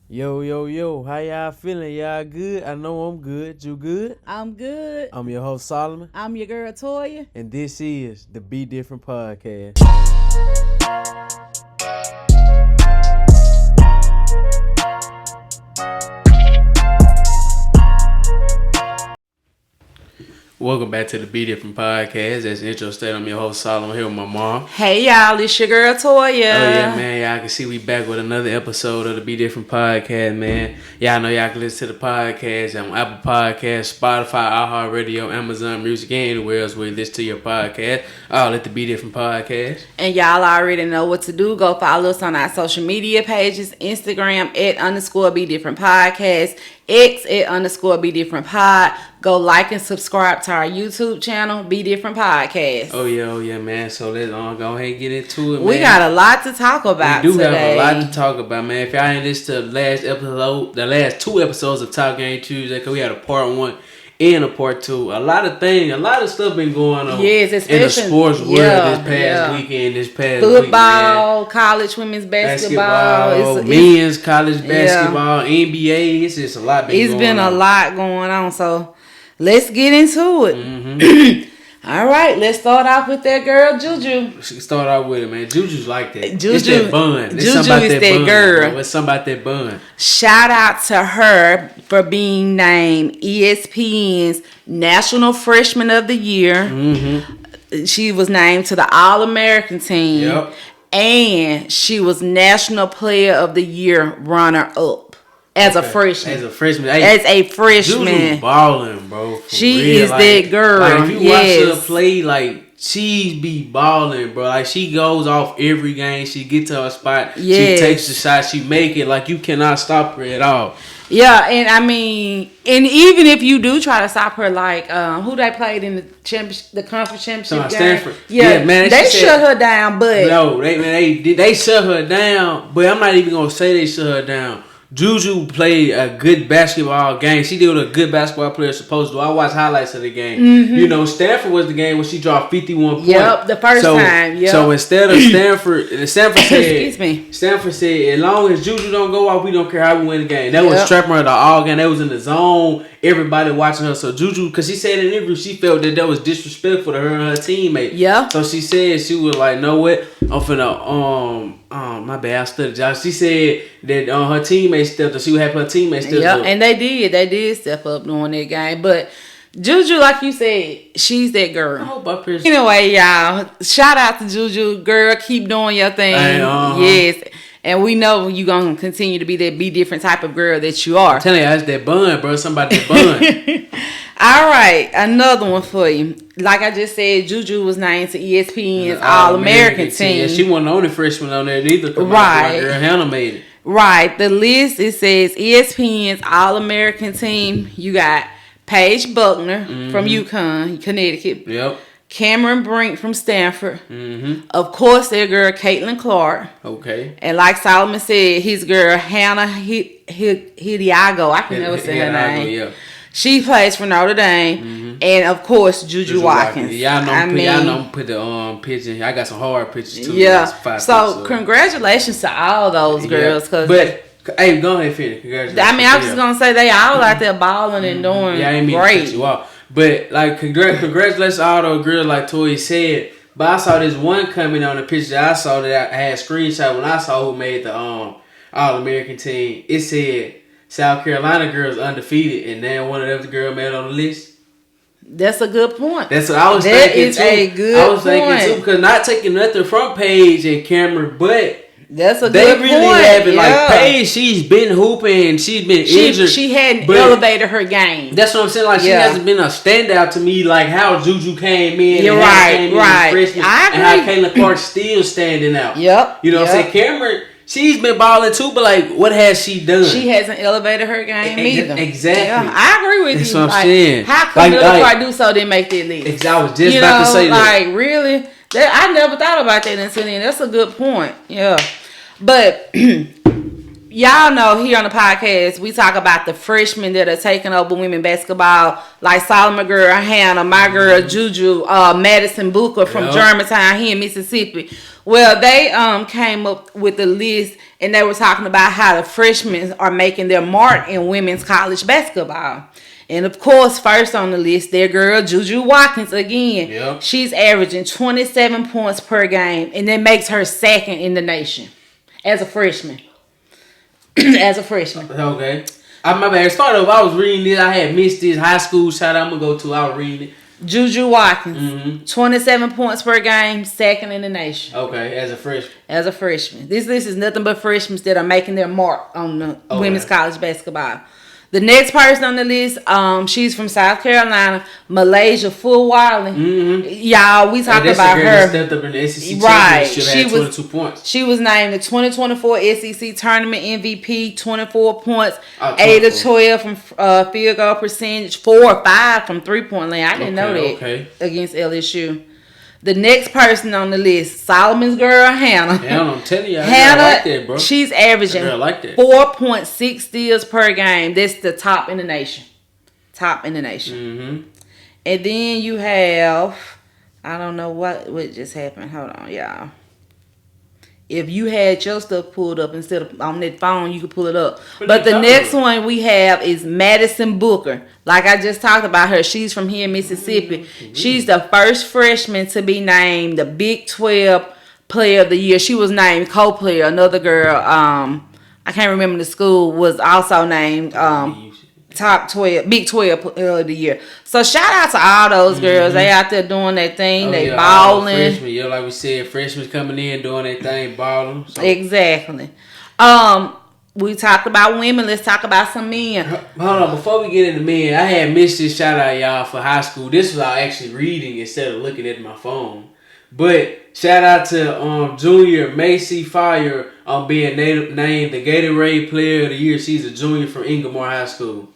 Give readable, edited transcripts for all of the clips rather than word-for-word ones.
Yo, yo, yo, how y'all feeling? Y'all good? I know I'm good. You good? I'm good. I'm your host, Solomon. I'm your girl, Toya. And this is the Be Different podcast. Welcome back to the Be Different podcast. As the intro stated, I'm your host, Solomon, here with my mom. Hey, y'all. It's your girl, Toya. Oh, yeah, man. Y'all can see we back with another episode of the Be Different podcast, man. Y'all know y'all can listen to the podcast on Apple Podcasts, Spotify, iHeartRadio, Amazon Music, and anywhere else where you listen to your podcast. All at the Be Different podcast. And y'all already know what to do. Go follow us on our social media pages. Instagram @_BeDifferent podcast. X @_BeDifferent pod. Go like and subscribe to our YouTube channel, Be Different Podcast. Oh yeah, man. So let's go ahead and get into it, man. We got a lot to talk about We do today. have a lot to talk about, man. If y'all ain't listened to the last episode, the last two episodes of Talk Game Tuesday, because we had a part 1 and a part 2. A lot of stuff been going on yes, in the sports world this past weekend, this past football, week, college women's basketball, men's college basketball, NBA. It's just a lot been going on. It's been a lot going on, so let's get into it. Mm-hmm. All right, let's start off with that girl, JuJu. She start out with it, man. JuJu's like that. JuJu, it's that bun. JuJu is that bun, girl. Bro. It's something about that bun. Shout out to her for being named ESPN's National Freshman of the Year. Mm-hmm. She was named to the All-American team. Yep. And she was National Player of the Year runner-up. As a freshman. As a freshman. JuJu's balling, bro. She real. is that girl. Like, if you watch her play, like, she be balling, bro. Like, she goes off every game. She get to her spot. Yes. She takes the shot. She make it. Like, you cannot stop her at all. Yeah, and I mean, and even if you do try to stop her, like, who they played in the championship, the conference championship game? Stanford. Yeah, man, they shut her down, but no, they shut her down. But I'm not even gonna say they shut her down. JuJu played a good basketball game. She did what a good basketball player is supposed to do. I watched highlights of the game. Mm-hmm. You know, Stanford was the game where she dropped 51 points. Yep, the first time. Yep. So instead of Stanford said, excuse me. Stanford said, as long as JuJu don't go off, we don't care how we win the game. That was trapping her the all game. That was in the zone. Everybody watching her. So JuJu, because she said in an interview, she felt that was disrespectful to her and her teammate. Yeah. So she said she was like, know what? I'm finna my bad, I studied y'all. She said that her teammates stepped up. She would have her teammates step up. And they did step up during that game. But JuJu, like you said, she's that girl. I hope I appreciate. Anyway, y'all, shout out to JuJu, girl. Keep doing your thing. Yes. And we know you're going to continue to be that Be Different type of girl that you are. I'm telling you, that's that bun, bro. Somebody that bun. All right, another one for you. Like I just said, JuJu was named to ESPN's All-American team. Yeah, she wasn't the only freshman on there either. Right. My girl Hannah made it. Right. The list, it says ESPN's All-American team. You got Paige Buckner from UConn, Connecticut. Yep. Cameron Brink from Stanford. Mm-hmm. Of course, their girl, Caitlin Clark. Okay. And like Solomon said, his girl, Hannah Hidiago. I can never say her name. Yeah. She plays for Notre Dame, and of course, JuJu Watkins. Y'all know put the picture. I got some hard pictures too. Yeah. So congratulations to all those girls. But hey, go ahead, finish. Congratulations. I mean, I was just gonna say they all out there balling and doing I ain't mean great. To cut you off. But like, congratulations to all those girls, like Toy said. But I saw this one comment on the picture that I saw that I had screenshot when I saw who made the All-American team. It said South Carolina girls undefeated, and then one of them girls made on the list. That's a good point. That's what I was thinking too. A good point. Because not taking nothing from Paige and Cameron, but that's a they good really point. haven't like Paige. She's been hooping. She's been injured. She hadn't elevated her game. That's what I'm saying. Like she hasn't been a standout to me. Like how JuJu came in. You're right. I agree. And how Caitlin Clark still standing out. Yep. You know what I'm saying? Cameron. She's been balling too, but like, what has she done? She hasn't elevated her game either. Exactly. Yeah, I agree with you. That's what I'm saying. How come Clark do so didn't make that list? I was just about to say that. Like, really? I never thought about that until then. That's a good point. Yeah. But y'all know here on the podcast, we talk about the freshmen that are taking over women basketball, like Solomon girl Hannah, my girl JuJu, Madison Booker from Germantown here in Mississippi. Well, they came up with a list, and they were talking about how the freshmen are making their mark in women's college basketball. And of course, first on the list, their girl JuJu Watkins again. Yep. She's averaging 27 points per game, and that makes her second in the nation as a freshman. As a freshman. Okay. My bad. Start up. I was reading this. I had missed this high school shout out. I'm gonna go to. I was reading it. JuJu Watkins, 27 points per game, second in the nation. Okay, as a freshman. As a freshman. This list is nothing but freshmen that are making their mark on the women's college basketball. The next person on the list, she's from South Carolina, Malaysia Fulwiley. Y'all, we talked about her. Stepped up in the SEC right. She had 22 points. She was named the 2024 SEC Tournament MVP, 24 points, 8 of 12 from field goal percentage, 4 or 5 from three-point line. I didn't know that against LSU. The next person on the list, Solomon's girl, Hannah. Hannah, I'm telling you, Hannah, I like that, bro. She's averaging 4.6 steals per game. That's the top in the nation. Top in the nation. Mm-hmm. And then you have, I don't know what just happened. Hold on, y'all. If you had your stuff pulled up instead of on that phone, you could pull it up. But the next one we have is Madison Booker. Like I just talked about her. She's from here in Mississippi. She's the first freshman to be named the Big 12 Player of the Year. She was named co-player. Another girl, I can't remember the school, was also named top 12, Big 12 Player of the Year. So shout out to all those girls. They out there doing their thing. They balling. Freshmen. Yeah, like we said, freshmen coming in doing their thing, balling. So. Exactly. We talked about women. Let's talk about some men. Hold on, before we get into men, I had missed this shout out, y'all, for high school. This was I actually reading instead of looking at my phone. But shout out to junior Macy Fire on being named the Gatorade Player of the Year. She's a junior from Inglemoor High School.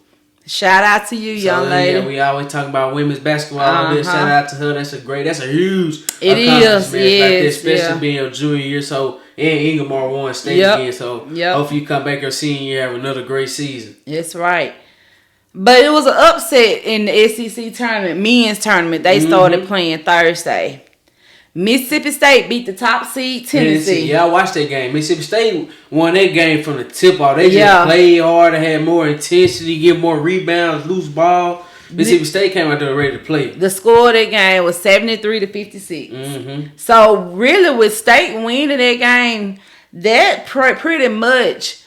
Shout out to you, young lady. Yeah, we always talk about women's basketball. Shout out to her. That's a huge it is, especially being a junior year. So and Inglemoor won state again. So hopefully you come back your senior year, have another great season. That's right. But it was an upset in the SEC tournament, men's tournament. They started playing Thursday. Mississippi State beat the top seed Tennessee. Yeah, I watched that game. Mississippi State won that game from the tip off. They just played hard. They had more intensity, get more rebounds, loose ball. Mississippi State came out there ready to play. The score of that game was 73-56. So really, with State winning that game, that pretty much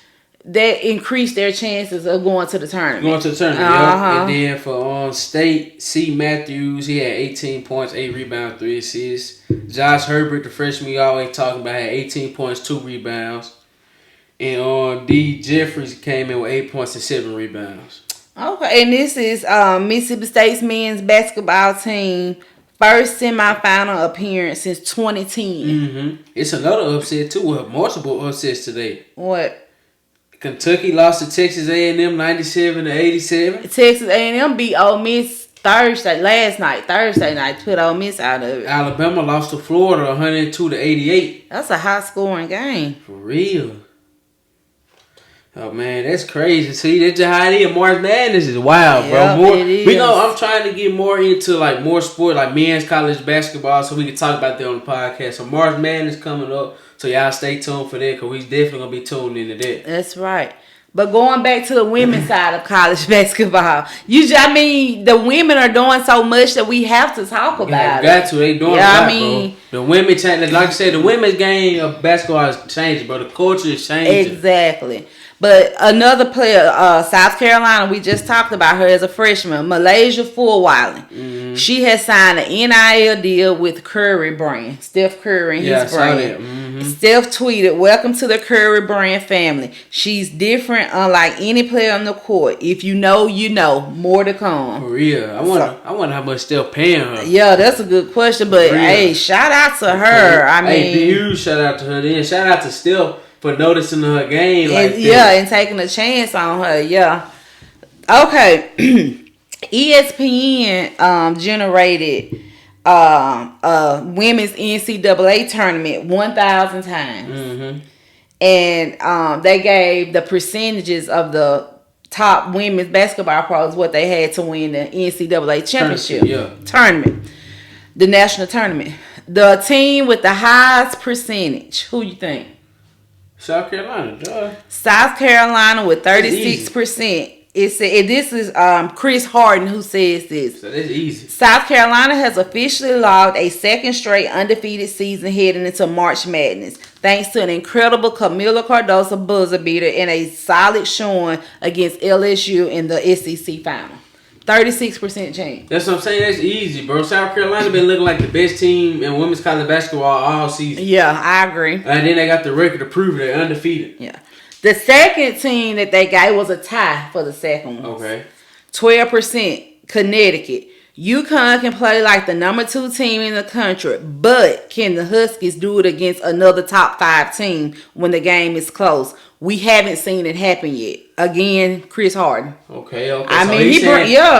that increased their chances of going to the tournament. And then for State, C. Matthews, he had 18 points, 8 rebounds, 3 assists. Josh Herbert, the freshman we always talking about, had 18 points, 2 rebounds. And D. Jeffries came in with 8 points and 7 rebounds. Okay, and this is Mississippi State's men's basketball team first semifinal appearance since 2010. It's another upset too. We have multiple upsets today. What? Kentucky lost to Texas A&M 97-87. Texas A&M beat Ole Miss Thursday night, put Ole Miss out of it. Alabama lost to Florida 102-88. That's a high scoring game. For real. Oh man, that's crazy. See, that's just how it is. March Madness is wild, bro. It is. I'm trying to get more into more sport, like men's college basketball, so we can talk about that on the podcast. So March Madness coming up. So y'all stay tuned for that because we definitely going to be tuned into that. That's right. But going back to the women's side of college basketball, the women are doing so much that we have to talk about it. Got to. They doing a lot, bro. The women change. Like I said, the women's game of basketball is changing, but the culture is changing. Exactly. But another player, South Carolina, we just talked about her as a freshman, Malaysia Fulwiley. She has signed an NIL deal with Curry brand, Steph Curry and his brand. Steph tweeted, "Welcome to the Curry brand family. She's different, unlike any player on the court. If you know, you know. More to come." For real. I wonder how much Steph paying her. Yeah, that's a good question. But hey, shout out to her. Huge shout out to her. Then shout out to Steph for noticing her game and taking a chance on her. Yeah. Okay. ESPN generated women's NCAA tournament 1,000 times. And they gave the percentages of the top women's basketball pros what they had to win the NCAA championship tournament, the national tournament. The team with the highest percentage, who you think? South Carolina, duh. South Carolina with 36%. It said this is Chris Harden who says this. So that's easy. South Carolina has officially logged a second straight undefeated season heading into March Madness, thanks to an incredible Camila Cardoso buzzer beater and a solid showing against LSU in the SEC final. 36% chance. That's what I'm saying. That's easy, bro. South Carolina been looking like the best team in women's college basketball all season. Yeah, I agree. And then they got the record to prove they're undefeated. Yeah. The second team that they got was a tie for the second one. Okay. 12%, Connecticut. UConn can play like the number 2 team in the country, but can the Huskies do it against another top 5 team when the game is close? We haven't seen it happen yet. Again, Chris Harden. Okay. I so mean,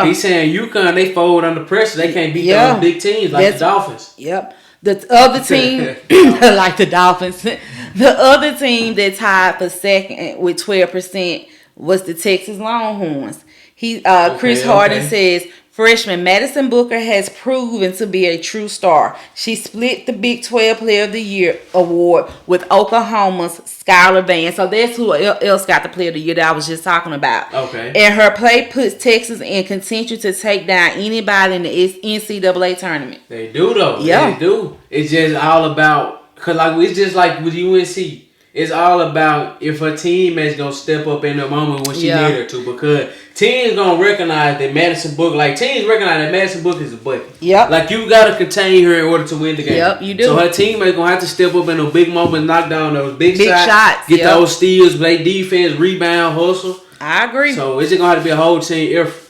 he's saying UConn, they fold under pressure. They can't beat those big teams like the Dolphins. Yep. The other team, like the Dolphins, the other team that tied for second with 12% was the Texas Longhorns. Chris Harden says, freshman Madison Booker has proven to be a true star. She split the Big 12 Player of the Year award with Oklahoma's Skylar Vance. So that's who else got the Player of the Year that I was just talking about. Okay. And her play puts Texas in contention to take down anybody in the NCAA tournament. They do, though. Yeah. They do. It's just all about, because it's just like with UNC. It's all about if her teammate's going to step up in the moment when she need her to. Because teams going to recognize that Madison Book, teams recognize that Madison Book is a bucket. Yep. Like, you got to contain her in order to win the game. Yep, you do. So her teammate's going to have to step up in those big moments, knock down those big shots. Get those steals, play defense, rebound, hustle. I agree. So it's just going to have to be a whole team effort.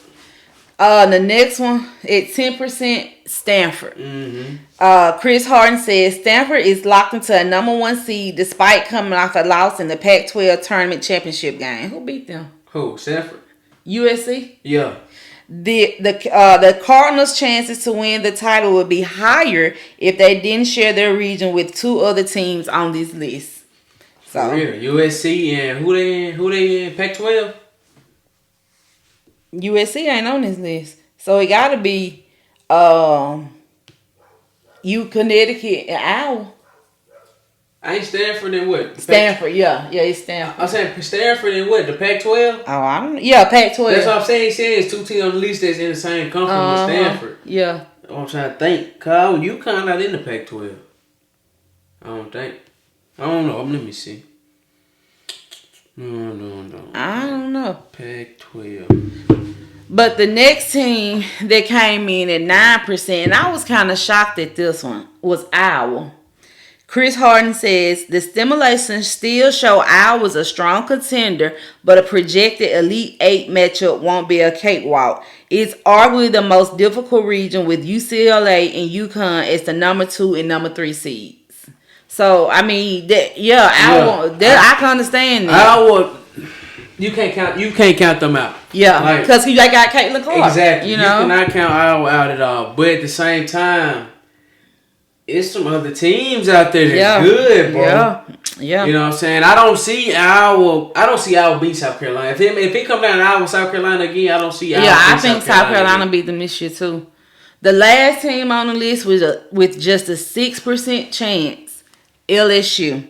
The next one at 10%, Stanford. Mm-hmm. Chris Harden says Stanford is locked into a number 1 seed despite coming off a loss in the Pac-12 tournament championship game. Who beat them? Who? Stanford? USC? Yeah. The Cardinals' chances to win the title would be higher if they didn't share their region with 2 other teams on this list. So For real. USC and who they in? Pac-12? USC ain't on this list. So it gotta be Connecticut and Iowa. Ain't Stanford in what? Stanford, yeah, it's Stanford. I'm saying Stanford in what? The Pac-12? Oh, I don't know. Yeah, Pac-12. That's what I'm saying. He says 2 teams on the list that's in the same conference with Stanford. Yeah. I'm trying to think. Cause UConn not in the Pac-12. I don't think. I don't know. Let me see. No. I don't know. Pac-12. But the next team that came in at 9%, and I was kind of shocked at this one, was Iowa. Chris Harden says the simulations still show Iowa's a strong contender, but a projected Elite 8 matchup won't be a cakewalk. It's arguably the most difficult region with UCLA and UConn as the number 2 and number 3 seeds. So, I mean, Iowa, I can understand that. Iowa, you can't count them out. Yeah, because they got Caitlin Clark. Exactly. You know? You cannot count Iowa out at all. But at the same time, it's some other teams out there that's good, bro. Yeah. You know what I'm saying? I don't see Iowa beat South Carolina. If it come down to Iowa, South Carolina again, I don't see Iowa. Yeah, I think South Carolina beat them this year too. The last team on the list was with just a 6% chance, LSU.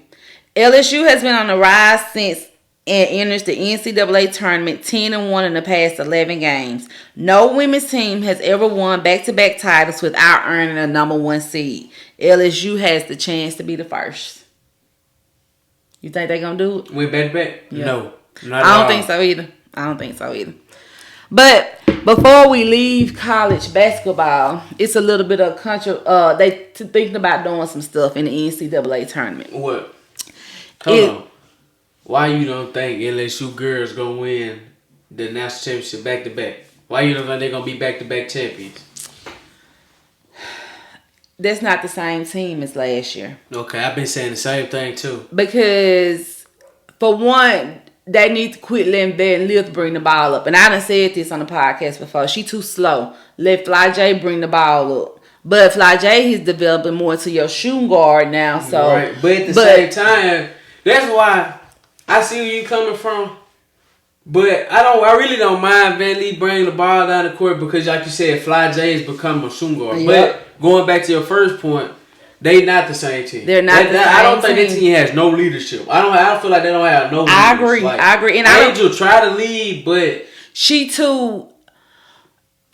LSU has been on the rise since and enters the NCAA tournament 10-1 in the past 11 games. No women's team has ever won back-to-back titles without earning a number 1 seed. LSU has the chance to be the first. You think they're going to do it? Win back-to-back? Yeah. No. I don't think so either. But before we leave college basketball, it's a little bit of they thinking about doing some stuff in the NCAA tournament. What? Hold on. Why you don't think LSU girls gonna win the national championship back to back? Why you don't think they're gonna be back to back champions? That's not the same team as last year. Okay, I've been saying the same thing too. Because for one, they need to quit letting Van Lith bring the ball up. And I done said this on the podcast before. She too slow. Let Fly J bring the ball up. But Fly J is developing more into your shooting guard now. So right. But at the same time, that's why I see where you coming from. But I really don't mind Van Lee bringing the ball down the court because, like you said, Fly J has become a shooting guard. Yep. But going back to your first point, They not the same team. They're not. I don't think that team has no leadership. I don't feel like they don't have no leadership. I agree. And Angel try to lead, but she too.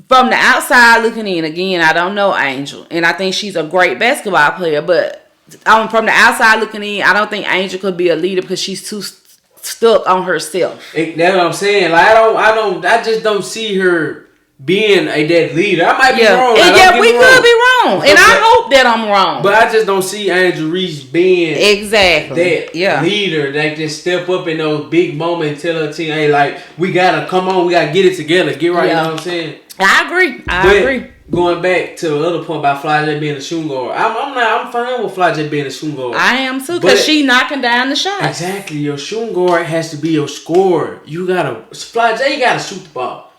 From the outside looking in, again, I don't know Angel, and I think she's a great basketball player. But from the outside looking in, I don't think Angel could be a leader because she's too stuck on herself. That's what I'm saying. Like I just don't see her being that leader. I might be wrong. And we could be wrong. And I hope that I'm wrong. But I just don't see Angel Reese being that leader that just step up in those big moments and tell her team, hey, like, we gotta come on, we gotta get it together, get right, you know what I'm saying? I agree. Going back to the other point about Fly J being a shooting guard, I'm fine with Fly J being a shooting guard. I am too, because she knocking down the shot. Exactly. Your shooting guard has to be your scorer. Fly J, you gotta shoot the ball.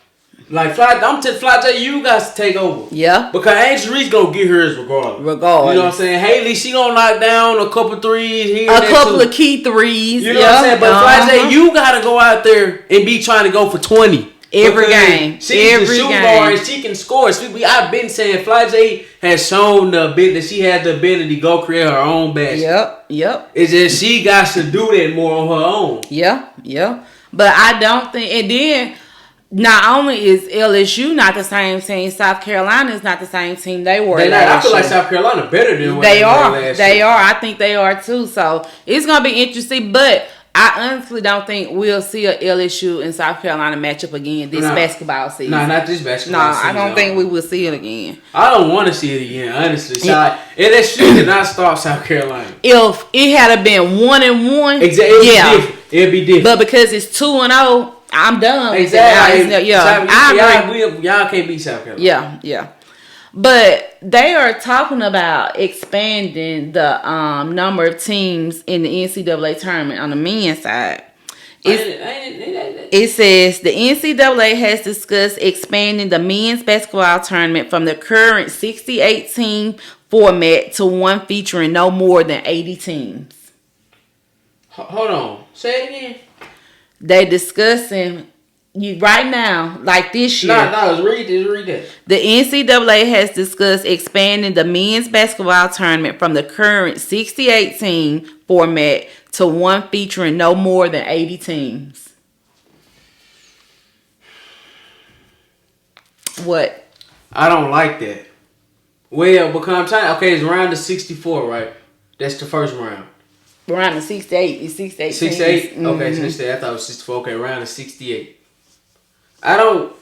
Like I'm telling Fly J, you guys take over. Yeah. Because Angel Reese gonna get hers regardless. You know what I'm saying? Haley, she gonna knock down a couple threes here. A couple of key threes. You know what I'm saying? But Fly J, you gotta go out there and be trying to go for 20. Every game. She's the shooting guard and she can score. I've been saying Fly J has shown that she has the ability to go create her own basket. Yep. It's just she got to do that more on her own. Yeah. But I don't think, and then not only is LSU not the same team, South Carolina is not the same team they were last year. I feel like South Carolina better than what they were last year. They are. I think they are too. So it's gonna be interesting, but I honestly don't think we'll see a LSU and South Carolina matchup again this basketball season. No, not this basketball season. I don't think we will see it again. I don't want to see it again, honestly. LSU did not stop South Carolina. If it had been 1-1, exactly, it'd be different. But because it's 2-0, I'm done. Exactly. I agree. Y'all can't beat South Carolina. Yeah. But they are talking about expanding the number of teams in the NCAA tournament on the men's side. It says the NCAA has discussed expanding the men's basketball tournament from the current 68 team format to one featuring no more than 80 teams. Hold on. Say it again. They discussing right now, like this year. No, read that. The NCAA has discussed expanding the men's basketball tournament from the current 68 team format to one featuring no more than 80 teams. What? I don't like that. Well, because I'm trying. Okay, it's round of 64, right? That's the first round. Round of 68. It's 68. 68? Mm-hmm. Okay, 68. I thought it was 64. Okay, round of 68. I don't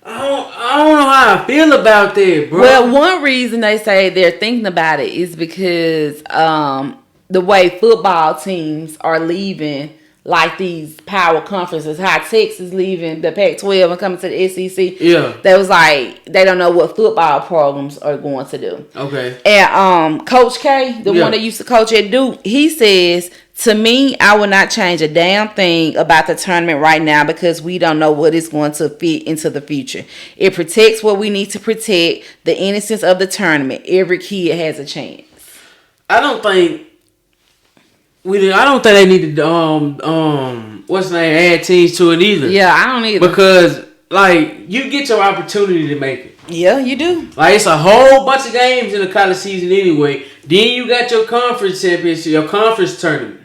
know how I feel about that, bro. Well, one reason they say they're thinking about it is because the way football teams are leaving, like these power conferences, how Texas leaving the Pac-12 and coming to the SEC. Yeah. That was like, they don't know what football programs are going to do. Okay. And Coach K, the one that used to coach at Duke, he says, to me, I will not change a damn thing about the tournament right now because we don't know what is going to fit into the future. It protects what we need to protect, the innocence of the tournament. Every kid has a chance. I don't think they need to what's the name, add teams to it either. Yeah, I don't either. Because like you get your opportunity to make it. Yeah, you do. Like it's a whole bunch of games in the college season anyway. Then you got your conference championship, your conference tournament.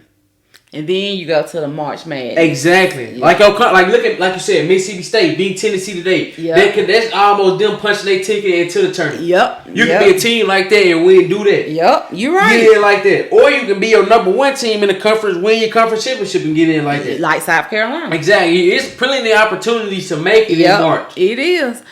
And then you go to the March Madness. Exactly. Yeah. Like look at, like you said, Mississippi State beat Tennessee today. Yeah. That's almost them punching their ticket into the tournament. Yep. You can be a team like that and win, do that. Yep. You're right. Get in like that. Or you can be your number one team in the conference, win your conference championship and get in like that. Like South Carolina. Exactly. It's plenty of opportunities to make it in March. It is.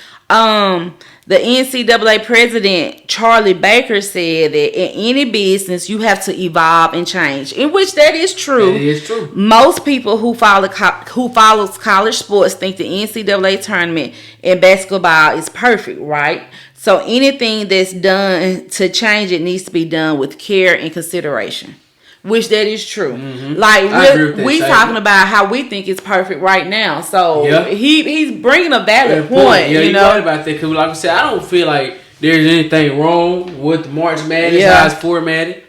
The NCAA president, Charlie Baker, said that in any business, you have to evolve and change, in which that is true. It is true. Most people who follows college sports think the NCAA tournament in basketball is perfect, right? So anything that's done to change it needs to be done with care and consideration. Which that is true. Mm-hmm. Like we talking about how we think it's perfect right now. So he's bringing a valid point. Yeah, you know right about that. Because like I said, I don't feel like there's anything wrong with the March Madness how it's formatted.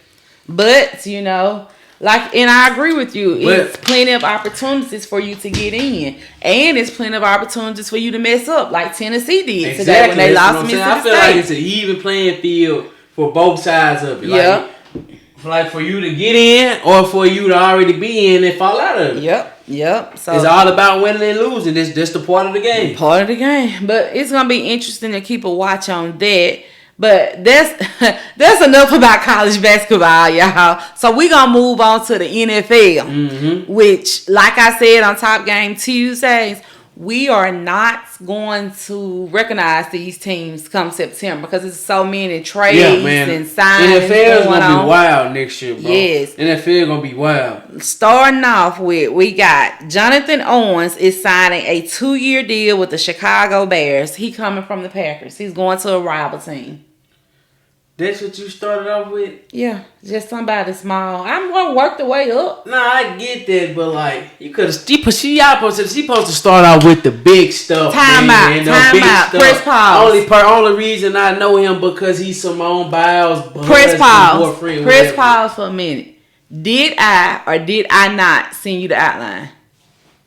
But and I agree with you. It's plenty of opportunities for you to get in, and it's plenty of opportunities for you to mess up, like Tennessee did today when they lost Mississippi State. I feel like it's an even playing field for both sides of it. Yep. Like for you to get in or for you to already be in and fall out of it. Yep. So it's all about winning and losing. That's the part of the game. Part of the game. But it's gonna be interesting to keep a watch on that. But that's enough about college basketball, y'all. So we gonna move on to the NFL, which, like I said on Top Game Tuesdays, we are not going to recognize these teams come September because there's so many trades and signings. NFL is gonna be wild next year, bro. Yes, NFL gonna be wild. Starting off with, we got Jonathan Owens is signing a 2-year deal with the Chicago Bears. He coming from the Packers. He's going to a rival team. That's what you started off with? Yeah, just somebody small. I'm gonna work the way up. Nah, I get that, but like you could have. She supposed to start out with the big stuff. Time out. Chris Paul. Only reason I know him because he's Simone Biles' Chris Paul. Chris Paul for a minute. Did I or did I not send you the outline?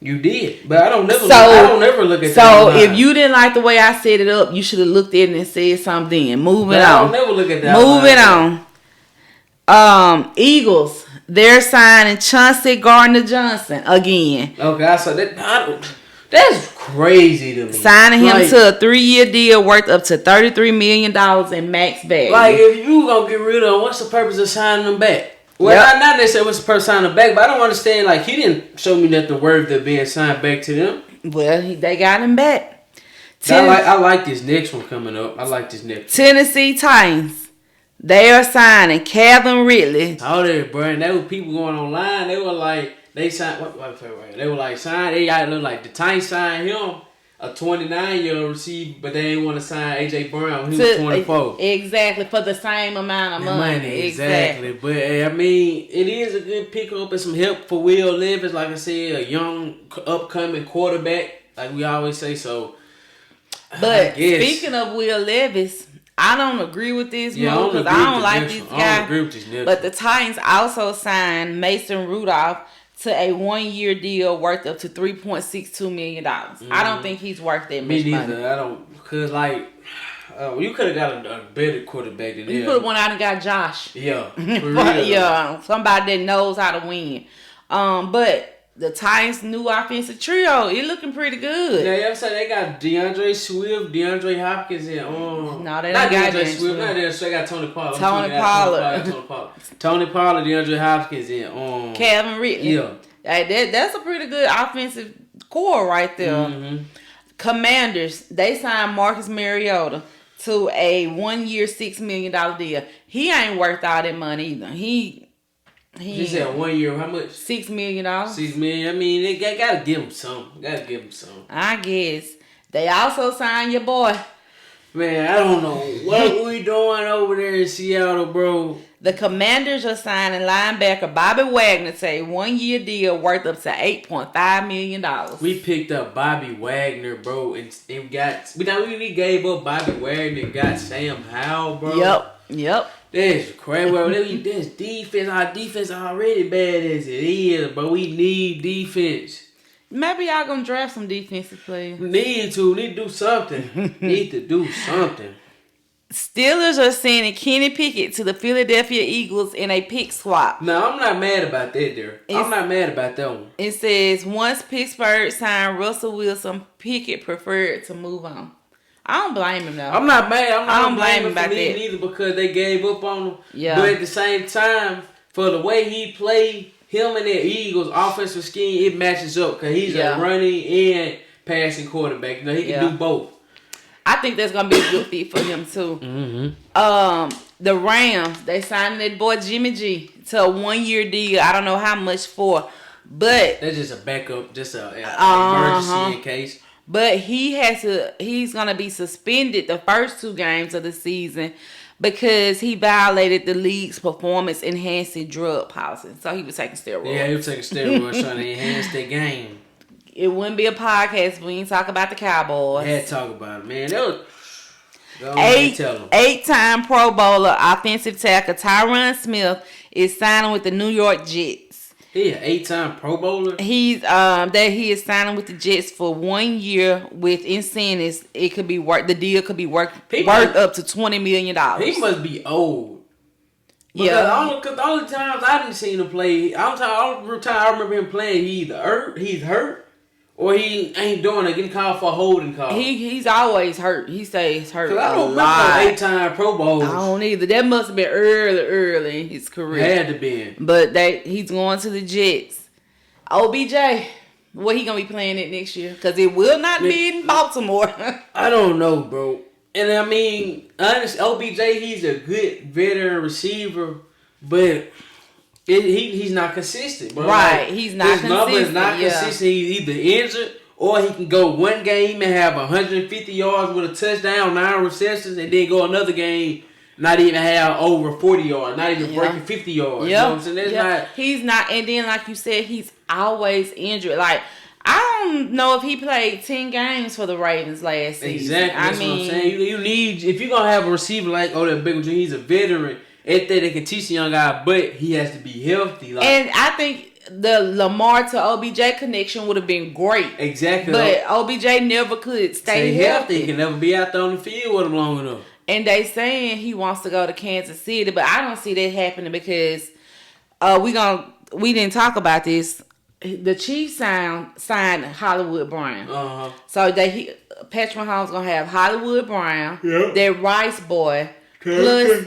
You did, but I don't never look at that. So if you didn't like the way I set it up, you should have looked at it and said something. Moving on. I don't never look at that. Moving on. Eagles, they're signing Chauncey Gardner-Johnson again. Okay, I saw that. That's crazy to me. Signing him to a 3-year deal worth up to $33 million in max value. Like, if you gonna get rid of him, what's the purpose of signing him back? Well, not necessarily what's the purpose of signing him back, but I don't understand. Like, he didn't show me nothing worth of being signed back to them. Well, they got him back. I like this next one coming up. Tennessee Titans. They are signing Calvin Ridley. Oh, there, bro. And there were people going online. They were like, they signed. They were like, signed. They got look like the Titans signed him, a 29-year-old receiver, but they didn't want to sign AJ Brown. He was 24. Exactly, for the same amount of money. Exactly. But I mean, it is a good pickup and some help for Will Levis. Like I said, a young upcoming quarterback, like we always say. So, but speaking of Will Levis, I don't agree with this move because I don't like this guy. I don't agree with this next but the Titans also signed Mason Rudolph to a 1-year deal worth up to $3.62 million. I don't think he's worth that much money. Me neither. I don't, because like, you could have got a better quarterback than you could have went out and got Josh. Yeah, for real. Yeah, somebody that knows how to win. But the Titans' new offensive trio, it looking pretty good. Yeah, I'm saying they got DeAndre Swift, DeAndre Hopkins, and no, they don't got DeAndre Swift. Not DeAndre Swift. They got Tony Pollard. Tony Pollard, DeAndre Hopkins, and Calvin Ridley. Yeah, that's a pretty good offensive core right there. Mm-hmm. Commanders, they signed Marcus Mariota to a 1-year, $6 million deal. He ain't worth all that money either. He said 1 year, how much? $6 million. $6 million. I mean, they gotta give him some. I guess. They also signed your boy. Man, I don't know what we doing over there in Seattle, bro. The Commanders are signing linebacker Bobby Wagner to a 1-year deal worth up to $8.5 million. We picked up Bobby Wagner, bro, and we gave up Bobby Wagner and got Sam Howell, bro. Yep. That's crazy, bro. This defense, our defense already bad as it is, but we need defense. Maybe y'all gonna draft some defensive players. Need to do something. Steelers are sending Kenny Pickett to the Philadelphia Eagles in a pick swap. No, I'm not mad about that there. I'm not mad about that one. It says once Pittsburgh signed Russell Wilson, Pickett preferred to move on. I don't blame him though. I'm not mad. I don't blame him about that neither because they gave up on him. Yeah. But at the same time, for the way he played, him and that Eagles offensive scheme, it matches up because he's a running and passing quarterback. You know, he can do both. I think that's gonna be a good fit for him too. Mm-hmm. The Rams, they signed that boy Jimmy G to a 1-year deal. I don't know how much for, but that's just a backup, just an emergency in case. But he's gonna be suspended the first 2 games of the season because he violated the league's performance enhancing drug policy. So he was taking steroids. Yeah, he was taking steroids trying to enhance their game. It wouldn't be a podcast if we didn't talk about the Cowboys. I had to talk about it, man. That was 8-time Pro Bowler offensive tackle Tyron Smith is signing with the New York Jets. He an 8-time Pro Bowler. He's that he is signing with the Jets for 1 year with incentives. It could be worth the deal could be worth up to $20 million. He must be old. Because the only times I didn't see him play, all the time I remember him playing, he's hurt, or he ain't doing it, getting called for a holding call. He's always hurt. He stays hurt. I don't remember 8-time Pro Bowls. I don't either. That must have been early in his career. Had to be. But he's going to the Jets. OBJ, what he gonna be playing it next year? Because it will not be in Baltimore. I don't know, bro. And I mean, honestly, OBJ, he's a good veteran receiver, but he's not consistent, bro. Right, he's not consistent. His numbers not consistent. He's either injured or he can go one game and have 150 yards with a touchdown, 9 receptions, and then go another game not even have over 40 yards, not even breaking 50 yards. You know what I'm saying? He's not, and then like you said, he's always injured. Like, I don't know if he played 10 games for the Ravens last season. Exactly. That's what I'm saying. You need, if you're going to have a receiver like Odell Beckham Jr., he's a veteran. Anything that can teach the young guy, but he has to be healthy. Like, and I think the Lamar to OBJ connection would have been great. Exactly. But OBJ never could stay healthy. He can never be out there on the field with him long enough. And they saying he wants to go to Kansas City, but I don't see that happening because we didn't talk about this. The Chiefs signed Hollywood Brown. So Patrick Mahomes gonna have Hollywood Brown, that Rice boy, plus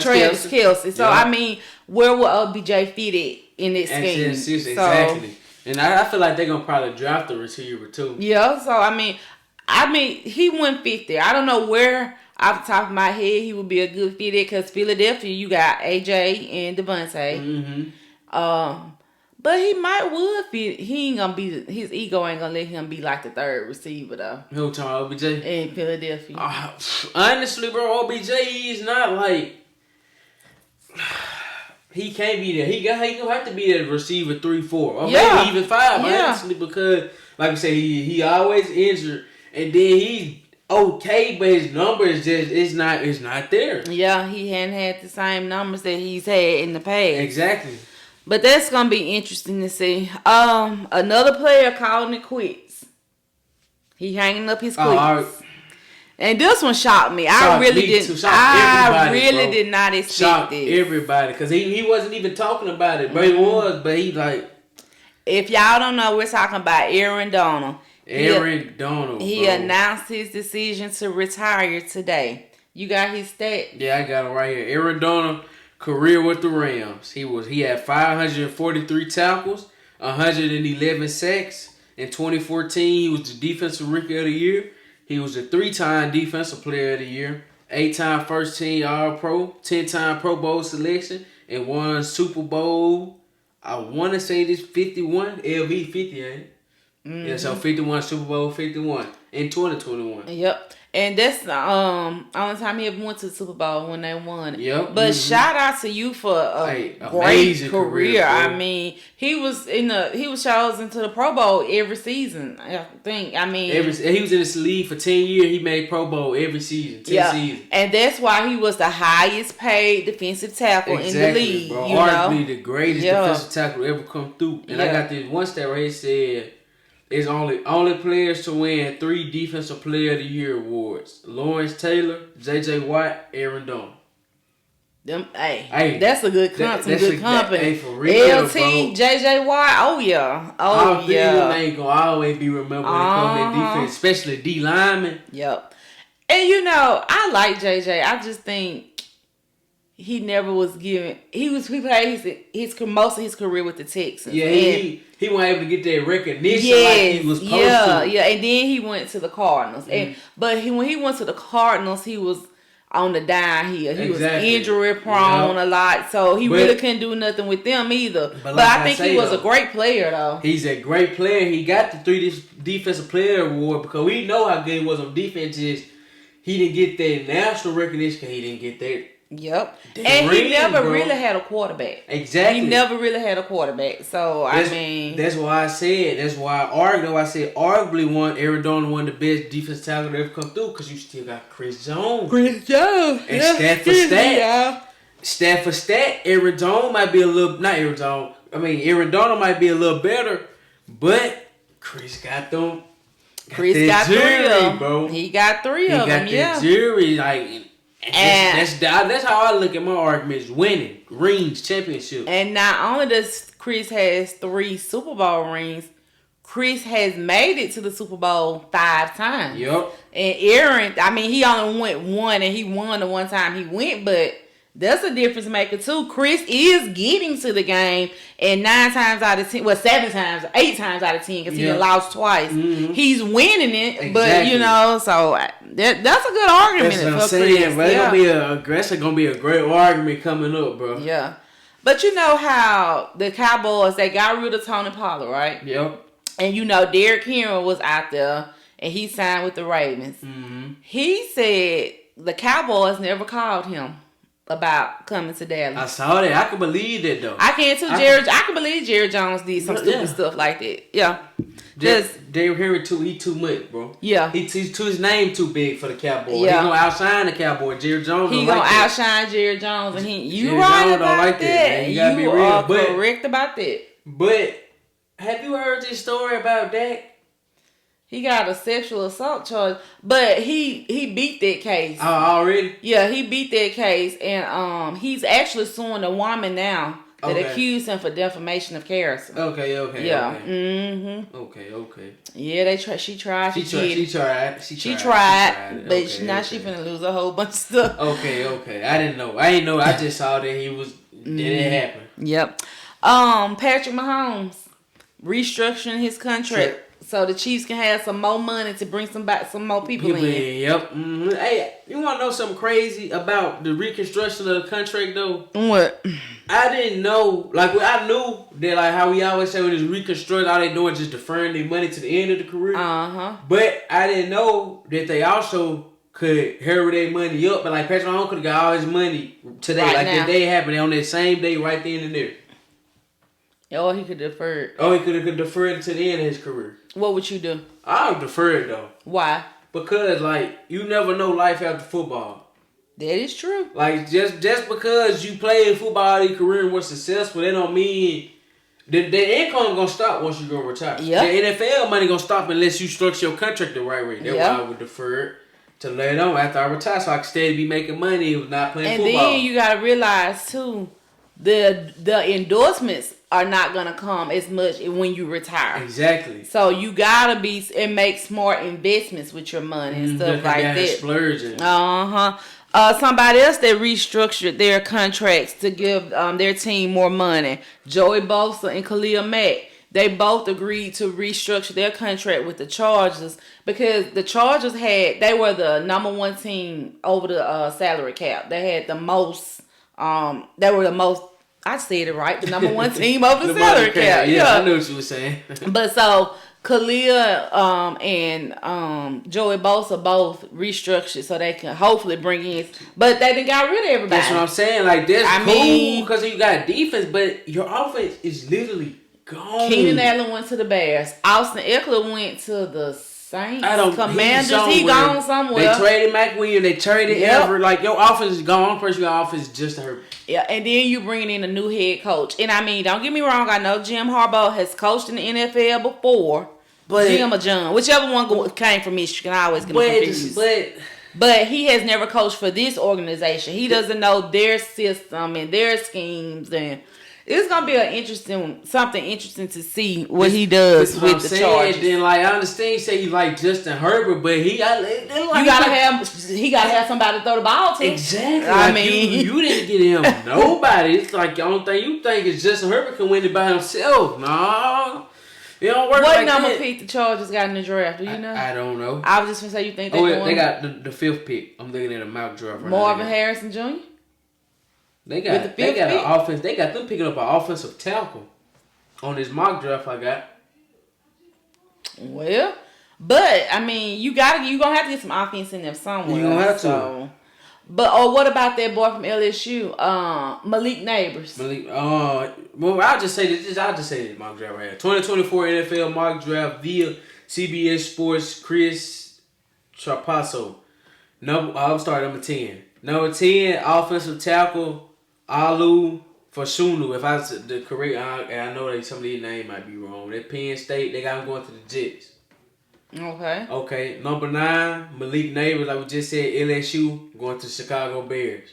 Travis Kelce. So I mean, where will OBJ fit it in this scheme? Exactly. And I feel like they're gonna probably draft the receiver too. Yeah. So I mean, he wouldn't fit there. I don't know where off the top of my head he would be a good fit there because Philadelphia, you got AJ and Devontae. But he would fit. He ain't gonna be. His ego ain't gonna let him be like the third receiver though. Who talking OBJ in Philadelphia? Honestly, bro, OBJ is not like he can't be there. He gonna have to be that receiver 3-4 or maybe even 5. Honestly, because like I said, he always injured, and then he's okay, but his numbers it's not there. Yeah, he hadn't had the same numbers that he's had in the past. Exactly. But that's gonna be interesting to see. Another player calling it quits. He hanging up his cleats. And this one shocked me. I really did not expect this. Everybody, because he wasn't even talking about it, but he was. But he like, if y'all don't know, we're talking about Aaron Donald. He bro. announced his decision to retire today. You got his stat? Yeah, I got it right here. Aaron Donald. Career with the Rams. He had 543 tackles, 111 sacks. In 2014, he was the Defensive Rookie of the Year. He was a 3-time Defensive Player of the Year, 8-time First Team All-Pro, 10-time Pro Bowl selection, and won Super Bowl. I want to say this 51, LV 50, ain't it? Yeah, so 51, Super Bowl 51 in 2021. Yep. And that's the only time he ever went to the Super Bowl when they won it. Yep. But shout out to you for a great career. I mean, he was chosen to the Pro Bowl every season. I think. I mean, he was in this league for 10 years. He made Pro Bowl every season. 10 seasons. And that's why he was the highest paid defensive tackle in the league. Bro. Arguably the greatest defensive tackle to ever come through. And I got this one stat right here said. It's only players to win 3 Defensive Player of the Year awards: Lawrence Taylor, J.J. Watt, Aaron Donald. Hey, that's a good company. Hey, for real, LT, J.J. Watt. Oh yeah, All ain't gonna always be remembered when it comes to defense, especially D linemen. Yep. And I like J.J. I just think he never was given. He played most of his career with the Texans. Yeah, he wasn't able to get that recognition like he was supposed to. Yeah, and then he went to the Cardinals. But when he went to the Cardinals, he was on the downhill. He was injury prone a lot, so he really couldn't do nothing with them either. But I think he was a great player though. He's a great player. He got the 3 Defensive Player Award because we know how good he was on defense. He didn't get that national recognition because he didn't get that. Yep. And he never really had a quarterback. Exactly. He never really had a quarterback. So, that's why I said, arguably Aaron Donald one of the best defense tackles to ever come through because you still got Chris Jones. And Stafford Stat. stat for stat, Aaron Donald might be a little not Aaron Donald. I mean, Aaron Donald might be a little better, but Chris got them. Chris got jury, 3 of them, bro. He got 3 of them. He got the jury, like. And that's how I look at my arguments: winning rings, championship. And not only does Chris has 3 Super Bowl rings, Chris has made it to the Super Bowl 5 times. Yep. And Aaron, I mean, he only went 1, and he won the one time he went, but that's a difference maker too. Chris is getting to the game, and 9 times out of 10, well, 7 times, 8 times out of 10, because he lost twice. Mm-hmm. He's winning it, exactly. But you know, so that's a good argument. That's what I'm saying, bro. It's gonna be a great argument coming up, bro. Yeah, but you know how the Cowboys, they got rid of Tony Pollard, right? Yep. And you know Derrick Henry was out there, and he signed with the Ravens. Mm-hmm. He said the Cowboys never called him about coming to Dallas. I saw that. I can believe that though. I can too. I can believe Jerry Jones did some stupid stuff like that. Yeah. Derrick Henry too much, bro. Yeah. He's his name too big for the Cowboys. Yeah. He gonna outshine the Cowboys. Jerry Jones. He gonna outshine Jerry Jones, and you right about that. You gotta be real. Are correct about that. But have you heard this story about Dak? He got a sexual assault charge, but he beat that case. Oh, already? Yeah, he beat that case, and he's actually suing a woman now that accused him for defamation of character. Okay. Yeah. Okay. Mm-hmm. Okay. Yeah, she tried. She tried, but now she finna lose a whole bunch of stuff. Okay. I didn't know. I just saw that he was. That it happened. Yep. Patrick Mahomes restructuring his contract. So the Chiefs can have some more money to bring some more people in. Yep. Mm-hmm. Hey, you want to know something crazy about the reconstruction of the contract, though? What? I didn't know. Like, I knew that, like, how we always say when it's reconstruct, all they doing is just deferring their money to the end of the career. But I didn't know that they also could hurry their money up. But, like, Patrick Mahomes could have got all his money today. Right, like, now. The day happened on that same day right then and there. Or he could defer it. Oh, he could have deferred it to the end of his career. What would you do? I would defer it, though. Why? Because, like, you never know life after football. That is true. Like, just because you play football all your career and were successful, that don't mean the income gonna stop once you go retire. Yep. The NFL money gonna stop unless you structure your contract the right way. That's why I would defer it to later on after I retire, so I can stay be making money with not playing football. And then you gotta realize too, the endorsements are not gonna come as much when you retire. Exactly. So you gotta make smart investments with your money and stuff like that. Splurging. Somebody else that restructured their contracts to give their team more money. Joey Bosa and Khalil Mack. They both agreed to restructure their contract with the Chargers because the Chargers they were the number 1 team over the salary cap. They had the most. They were the most. I said it right. The number 1 team over the salary cap. Yeah, I knew what you were saying. But so Khalil and Joey Bosa both restructured so they can hopefully bring in. But they done got rid of everybody. That's what I'm saying. Like that's cool because you got defense, but your offense is literally gone. Keenan Allen went to the Bears. Austin Eckler went to the Saints. Commanders. He gone somewhere. They traded McWilliams. They traded Everett. Like your offense is gone. First, your offense is just hurt. Yeah, and then you bringing in a new head coach. And I mean, don't get me wrong. I know Jim Harbaugh has coached in the NFL before. But Jim or John, whichever one came from Michigan, I always get confused. But he has never coached for this organization. He doesn't know their system and their schemes, and it's gonna be something interesting to see what he does with the Chargers. Then, like, I understand you say you like Justin Herbert, but he gotta have somebody to throw the ball to. Exactly. I mean, you didn't get him nobody. It's like the only thing you think is Justin Herbert can win it by himself. No. It don't work what number pick the Chargers got in the draft? Do you know? I don't know. I was just gonna say you think they got the 5th pick. I'm looking at a mock draft. Marvin Harrison Jr. They got an offense. They got them picking up an offensive tackle on this mock draft I got. Well, but I mean, you gonna have to get some offense in there somewhere. You gonna have to. But what about that boy from LSU, Malik Neighbors? Well, I'll just say this mock draft right here. 2024 NFL mock draft via CBS Sports. Chris Trapasso. I'll start number 10. Number 10, offensive tackle Alu for Shunu. If I said the correct, I know that some of these names might be wrong. That Penn State, they got him going to the Jets. Okay. Okay, number 9, Malik Neighbors, like we just said, LSU going to Chicago Bears.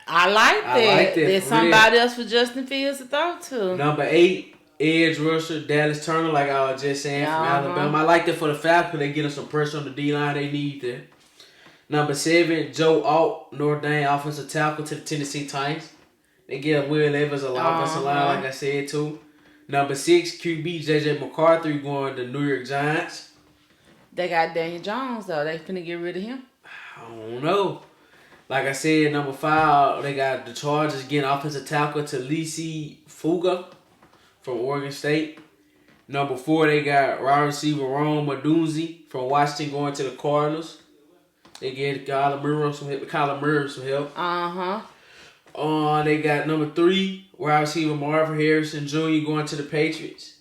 I like that. There's somebody real. else for Justin Fields to throw to. Number 8, edge rusher Dallas Turner, like I was just saying, from Alabama. I like that for the Falcons. They get them some pressure on the D-line they need there. Number 7, Joe Alt, Notre Dame offensive tackle to the Tennessee Titans. They get Will Evans a offensive line, like I said too. Number 6, QB JJ McCarthy going to New York Giants. They got Daniel Jones though. They finna get rid of him. I don't know. Like I said, number 5, they got the Chargers getting offensive tackle to Lisi Fuga from Oregon State. Number 4, they got wide receiver Rome Odunze from Washington going to the Cardinals. They get Kyler Murray some help. They got number 3, wide receiver Marvin Harrison Jr. going to the Patriots.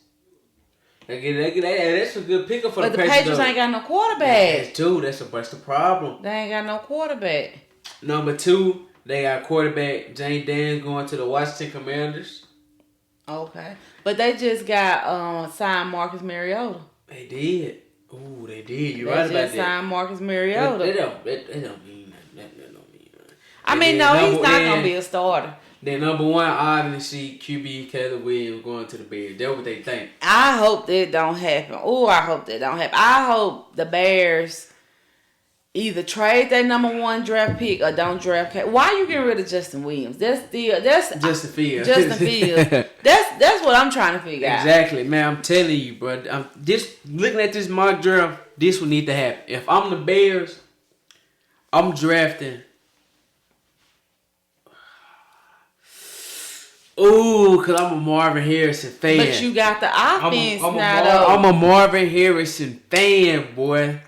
That's a good pickup for the Patriots. But the Patriots ain't got no quarterback. That's the problem. They ain't got no quarterback. Number 2, they got quarterback Jane Daniels going to the Washington Commanders. Okay. But they just got signed Marcus Mariota. They did. Ooh, they did. You're right about that. They just signed Marcus Mariota. They don't mean that. That don't mean that. I mean, no, he's not going to be a starter. Then number 1, obviously, QB Caleb Williams going to the Bears. That's what they think. I hope that don't happen. Oh, I hope that don't happen. I hope the Bears either trade their number 1 draft pick or don't draft. Why are you getting rid of Justin Williams? That's Justin Fields. Justin Fields. That's what I'm trying to figure out. Exactly, man. I'm telling you, bro. I'm just looking at this mock draft. This would need to happen. If I'm the Bears, I'm drafting. Ooh, because I'm a Marvin Harrison fan. But you got the offense now, I'm a Marvin Harrison fan, boy.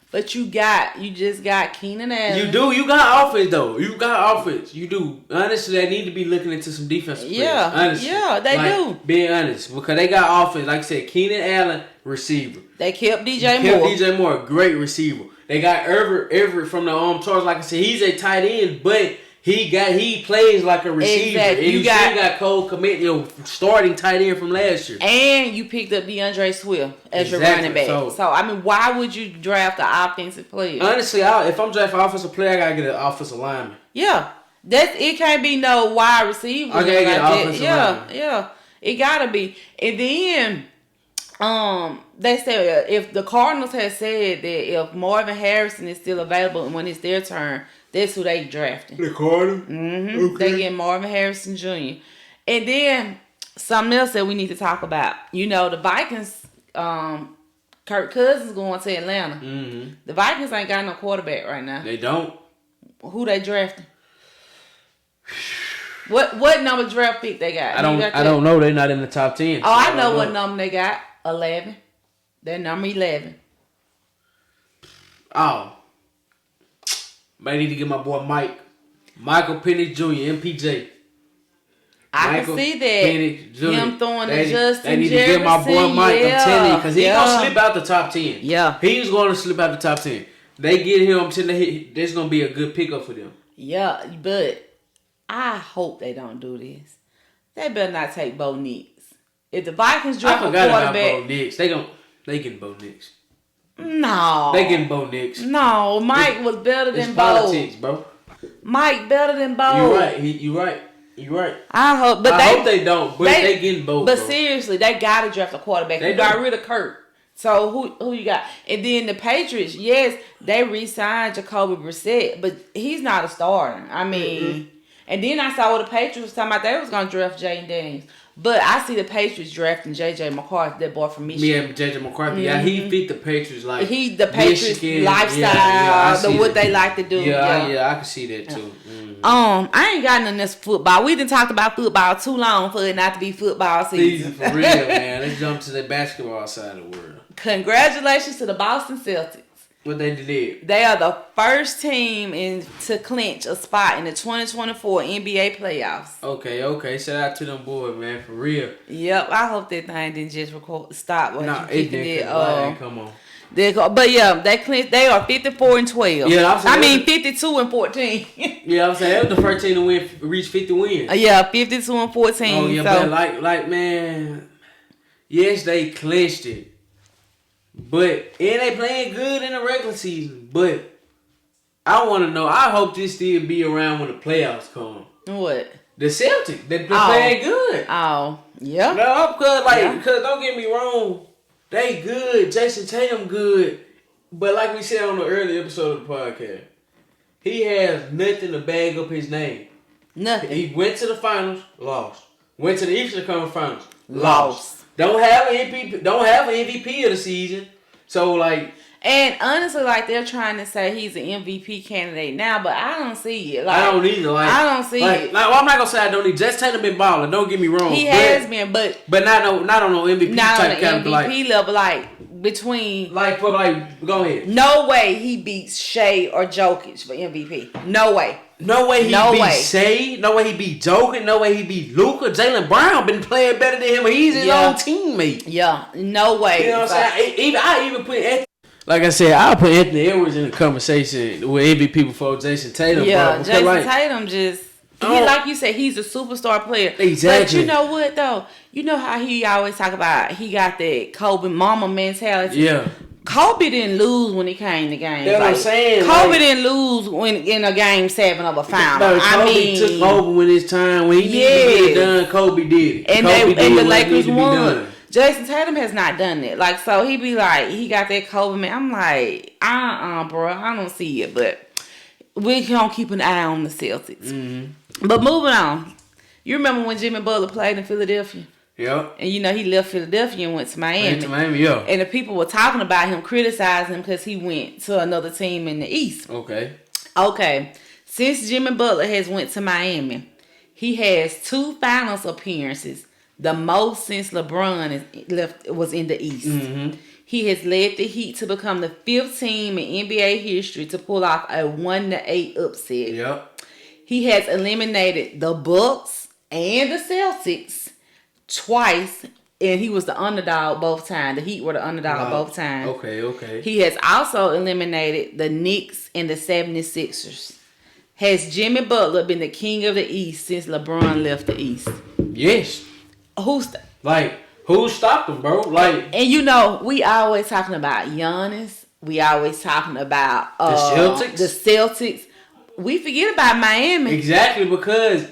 But you just got Keenan Allen. You do. You got offense, though. You got offense. You do. Honestly, they need to be looking into some defensive players. Yeah. Honestly. Yeah, they do. Being honest. Because they got offense. Like I said, Keenan Allen, receiver. They kept DJ Moore, great receiver. They got Everett from the Chargers. Like I said, he's a tight end, but he plays like a receiver. Exactly. And you still got Cole Kmet, starting tight end from last year. And you picked up DeAndre Swift as your running back. So, I mean, why would you draft the offensive player? Honestly, if I'm drafting an offensive player, I got to get an offensive lineman. Yeah. It can't be no wide receiver. I got to get an offensive lineman. Yeah. It got to be. And then, they said if the Cardinals had said that if Marvin Harrison is still available and when it's their turn, that's who they drafting. The Cardinals? Mm-hmm. Okay. They get Marvin Harrison Jr. And then something else that we need to talk about. You know, the Vikings, Kirk Cousins going to Atlanta. Mm-hmm. The Vikings ain't got no quarterback right now. They don't. Who they drafting? What number draft pick they got? I don't know. They're not in the top 10. Oh, I know what number they got. 11. They're number 11. Oh. Might need to get my boy Michael Penix Jr., MPJ. I can see that. Him throwing to Justin They need Jefferson. to get my boy Mike. I'm telling you, because he's going to slip out the top 10. Yeah. He's going to slip out the top 10. They get him to there's going to be a good pickup for them. Yeah, but I hope they don't do this. They better not take Bo Nix. If the Vikings draft a quarterback, about Bo Nix. They getting Bo Nix. No. They getting Bo Nix. No, Mike was better than Bo. Politics, bro. Mike better than Bo. You're right. I hope they don't. But they getting Bo. But bro. seriously, they gotta draft a quarterback. They got rid of Kurt. So who you got? And then the Patriots, yes, they re-signed Jacoby Brissett, but he's not a starter. I mean, and then I saw what the Patriots was talking about. They was gonna draft Jane Daniels. But I see the Patriots drafting JJ McCarthy, that boy from Michigan. Yeah, JJ McCarthy. Yeah, he fit the Patriots like the Patriots Michigan, lifestyle, what they like to do. Yeah, I can see that too. Mm-hmm. I ain't got none of this football. We done talked about football too long for it not to be football season. For real, man. Let's jump to the basketball side of the world. Congratulations to the Boston Celtics. What they did? They are the first team to clinch a spot in the 2024 NBA playoffs. Okay. Shout out to them boys, man, for real. Yep, I hope that thing didn't just stop. Nah, it didn't. Come on. But yeah, they clinched. They are 54-12. Yeah, I mean 52-14. Yeah, I'm saying that was the first team to reach 50 wins. Yeah, 52-14. Oh yeah, so, but like man, yes, they clinched it. But and they playing good in the regular season. But I want to know. I hope this still be around when the playoffs come. What? The Celtics. They playing good. Oh, yeah. No, because don't get me wrong, they good. Jason Tatum good. But like we said on the early episode of the podcast, he has nothing to bag up his name. Nothing. He went to the finals, lost. Went to the Eastern Conference Finals, lost. Don't have an MVP of the season. So like, and honestly, like they're trying to say he's an MVP candidate now, but I don't see it. Like, I don't either. Like, I don't see it. Like, well, I'm not gonna say I don't need. Just Tatum been balling. Don't get me wrong. He has been, but not on no MVP type not on the MVP level. Like between go ahead. No way he beats Shea or Jokic for MVP. No way. No way he beat Shea. No way he beat Jokic. No way he beat Luka. Jaylen Brown been playing better than him. He's his own teammate. Yeah, no way. You know what I'm saying? I even put Anthony. Like I said, I'll put Anthony Edwards in the conversation with MVP before Jason Tatum. Yeah, Jason Tatum just. Like you said, he's a superstar player. Exactly. But you know what though? You know how he always talk about he got that Kobe mama mentality. Yeah. Kobe didn't lose when he came to games. That's what I'm saying. Kobe didn't lose when in a game 7 of a final. Kobe took over when his time when he needed to get it done. Kobe did it. And the Lakers won. Jason Tatum has not done it. Like, so he be like, he got that Kobe man. I'm like, bro, I don't see it, but we gonna keep an eye on the Celtics. Mm-hmm. But moving on, you remember when Jimmy Butler played in Philadelphia? Yeah. And you know he left Philadelphia and went to Miami. Yeah. And the people were talking about him, criticizing him because he went to another team in the East. Okay. Since Jimmy Butler has went to Miami, he has 2 finals appearances, the most since LeBron was in the East. Mm-hmm. He has led the Heat to become the 5th team in NBA history to pull off a 1-8 upset. Yep. He has eliminated the Bucks and the Celtics twice, and he was the underdog both times. The Heat were the underdog both times. Okay. He has also eliminated the Knicks and the 76ers. Has Jimmy Butler been the king of the East since LeBron left the East? Yes. Who stopped him, bro? Like, and you know, we always talking about Giannis. We always talking about the Celtics. We forget about Miami. Exactly, because